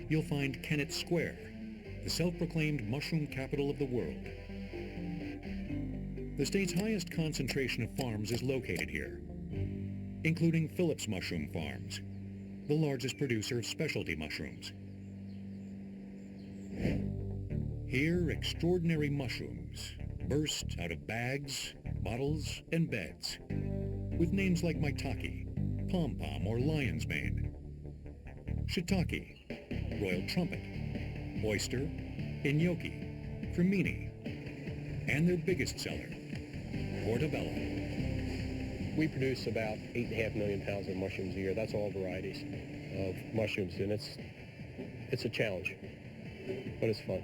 you'll find Kennett Square, the self-proclaimed mushroom capital of the world. The state's highest concentration of farms is located here, including Phillips mushroom farms, the largest producer of specialty mushrooms. Here, extraordinary mushrooms burst out of bags, bottles, and beds, with names like maitake, pom-pom, or lion's mane, shiitake, royal trumpet, oyster, gnocchi, cremini, and their biggest seller, portobello. We produce about 8.5 million pounds of mushrooms a year. That's all varieties of mushrooms, and it's a challenge, but it's fun.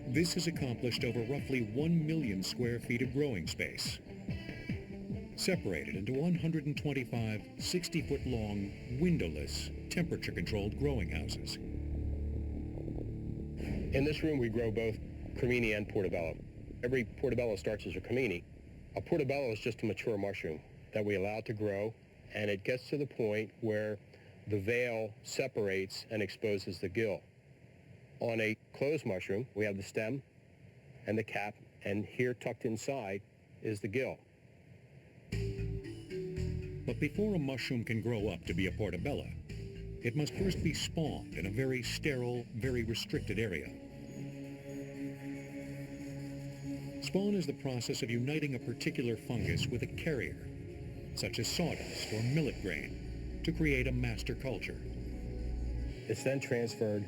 This is accomplished over roughly 1 million square feet of growing space, separated into 125 60-foot-long, windowless, temperature-controlled growing houses. In this room, we grow both cremini and portobello. Every portobello starts as a cremini. A portobello is just a mature mushroom that we allow to grow, and it gets to the point where the veil separates and exposes the gill. On a closed mushroom, we have the stem and the cap, and here tucked inside is the gill. But before a mushroom can grow up to be a portobello, it must first be spawned in a very sterile, very restricted area. Spawn is the process of uniting a particular fungus with a carrier, such as sawdust or millet grain, to create a master culture. It's then transferred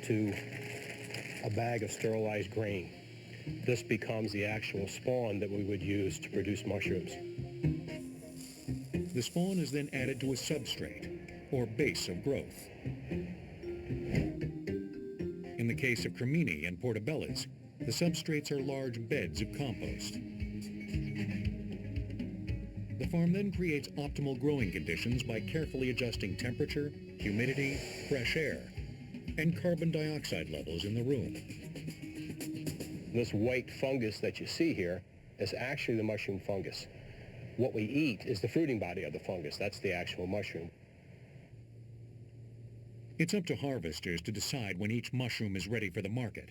to a bag of sterilized grain. This becomes the actual spawn that we would use to produce mushrooms. The spawn is then added to a substrate, or base of growth. In the case of cremini and portobellas, the substrates are large beds of compost. The farm then creates optimal growing conditions by carefully adjusting temperature, humidity, fresh air, and carbon dioxide levels in the room. This white fungus that you see here is actually the mushroom fungus. What we eat is the fruiting body of the fungus. That's the actual mushroom. It's up to harvesters to decide when each mushroom is ready for the market.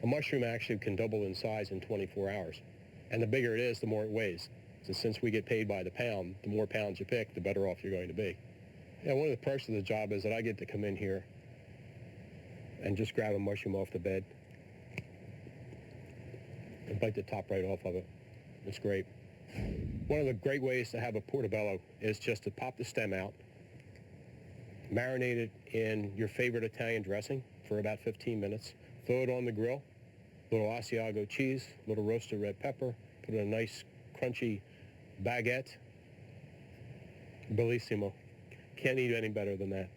A mushroom actually can double in size in 24 hours. And the bigger it is, the more it weighs. So since we get paid by the pound, the more pounds you pick, the better off you're going to be. Yeah, one of the perks of the job is that I get to come in here and just grab a mushroom off the bed and bite the top right off of it. It's great. One of the great ways to have a portobello is just to pop the stem out, marinate it in your favorite Italian dressing for about 15 minutes, throw it on the grill, little Asiago cheese, little roasted red pepper, put in a nice crunchy baguette. Bellissimo. Can't eat any better than that.